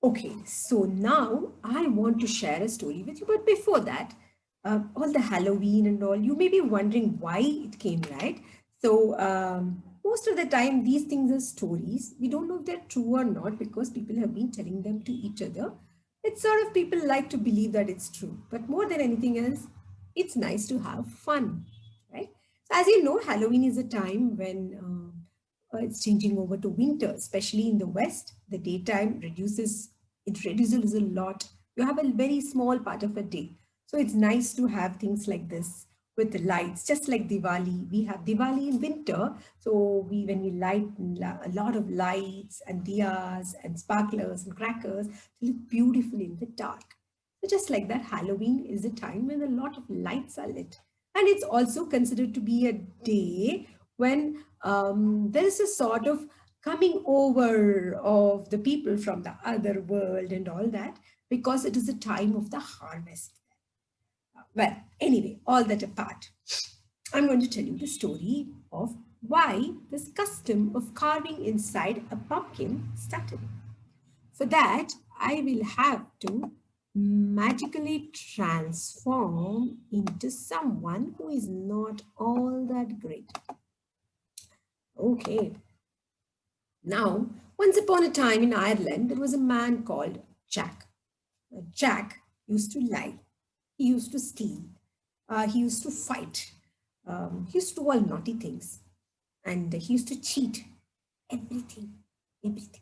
Okay, so now I want to share a story with you. But before that, all the Halloween and all, you may be wondering why it came, right? So, most of the time, these things are stories. We don't know if they're true or not because people have been telling them to each other. It's sort of people like to believe that it's true. But more than anything else, it's nice to have fun, right? So, as you know, Halloween is a time when it's changing over to winter, especially in the west. The daytime reduces a lot. You have a very small part of a day, so it's nice to have things like this with the lights, just like Diwali. We have Diwali in winter, so when we light a lot of lights and diyas and sparklers and crackers, they look beautiful in the dark. So just like that, Halloween is a time when a lot of lights are lit. And it's also considered to be a day when there is a sort of coming over of the people from the other world and all that, because it is a time of the harvest. Well, anyway, all that apart, I'm going to tell you the story of why this custom of carving inside a pumpkin started. For that, I will have to magically transform into someone who is not all that great. Okay, now, once upon a time in Ireland, there was a man called Jack. Jack used to lie, he used to steal, he used to fight, he used to do all naughty things, and he used to cheat everything, everything.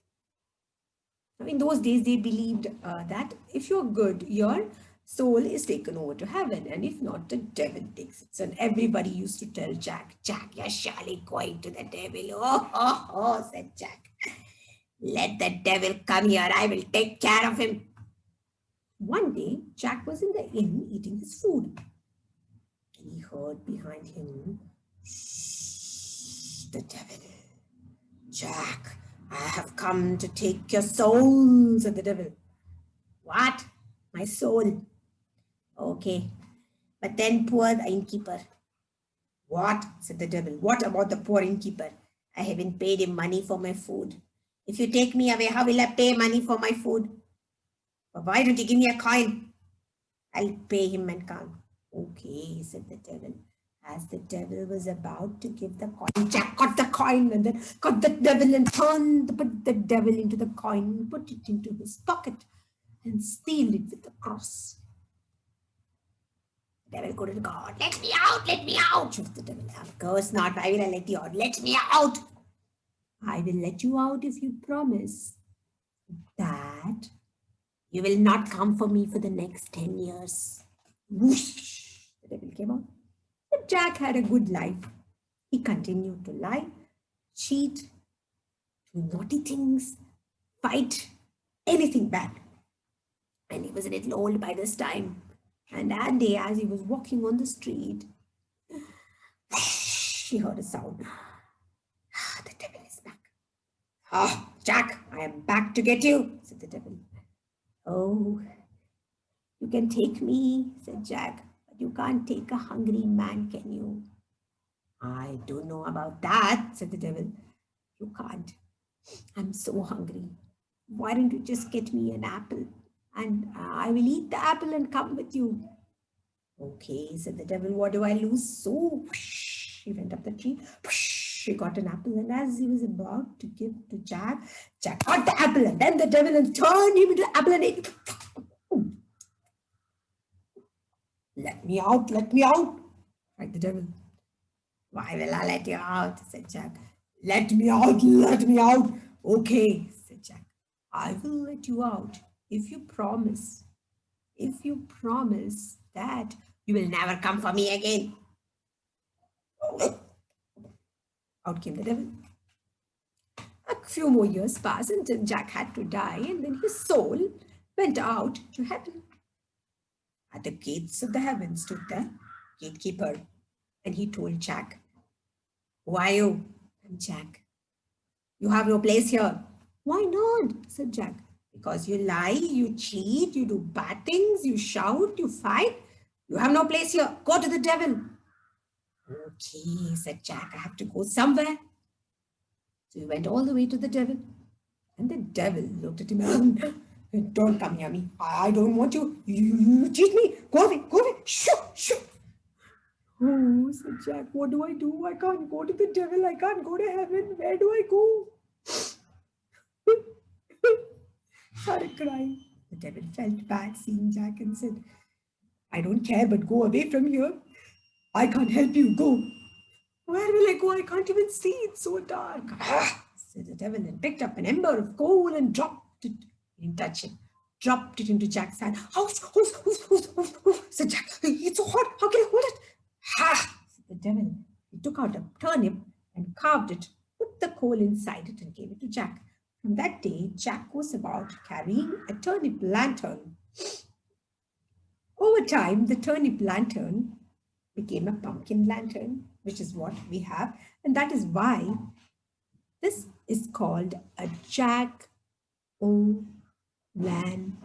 Now, in those days, they believed that if you're good, your soul is taken over to heaven, and if not, the devil takes it. So and everybody used to tell Jack, Jack, you're surely going to the devil. Oh, oh, oh, said Jack. Let the devil come here. I will take care of him. One day, Jack was in the inn eating his food. And he heard behind him, shh, the devil. Jack, I have come to take your soul, said the devil. What? My soul. Okay. But then poor the innkeeper. What? Said the devil. What about the poor innkeeper? I haven't paid him money for my food. If you take me away, how will I pay money for my food? But why don't you give me a coin? I'll pay him and come. Okay, said the devil. As the devil was about to give the coin, Jack got the coin and then got the devil and put the devil into the coin and put it into his pocket and sealed it with the cross. The devil couldn't go out. Let me out, shouted the devil. Of course not. Why will I let you out? Let me out. I will let you out if you promise that you will not come for me for the next 10 years. Whoosh! The devil came out. But Jack had a good life. He continued to lie, cheat, do naughty things, fight, anything bad. And he was a little old by this time. And that day, as he was walking on the street, he heard a sound. The devil is back. Ah, Jack, I am back to get you, said the devil. Oh, you can take me, said Jack, but you can't take a hungry man, can you? I don't know about that, said the devil. You can't. I'm so hungry. Why don't you just get me an apple? And I will eat the apple and come with you. Okay, said the devil. What do I lose? So whoosh, he went up the tree. Whoosh, he got an apple. And as he was about to give to Jack, Jack got the apple. And then the devil turned him into the apple and ate. Let me out, cried the devil. Why will I let you out? Said Jack. Let me out. Okay, said Jack. I will let you out if you promise. If you promise that you will never come for me again. Out came the devil. A few more years passed and then Jack had to die, and then his soul went out to heaven. At the gates of the heaven stood the gatekeeper, and he told Jack, who are you? I'm Jack. You have no place here. Why not? Said Jack. Because you lie, you cheat, you do bad things, you shout, you fight. You have no place here. Go to the devil. Okay, said Jack. I have to go somewhere. So he went all the way to the devil. And the devil looked at him. Don't come near me. I don't want you. You cheat me. Go away. Go away. Shoo, shoo. Oh, said Jack, what do I do? I can't go to the devil. I can't go to heaven. Where do I go? Started crying. The devil felt bad seeing Jack and said, I don't care, but go away from here. I can't help you. Go. Where will I go? I can't even see. It's so dark. Ah, said the devil and picked up an ember of coal and dropped it. He didn't touch it. Dropped it into Jack's hand. Said Jack. It's so hot. How can I hold it? Ha! Said the devil. He took out a turnip and carved it, put the coal inside it, and gave it to Jack. From that day, Jack goes about carrying a turnip lantern. Over time, the turnip lantern became a pumpkin lantern, which is what we have. And that is why this is called a Jack O' Lantern.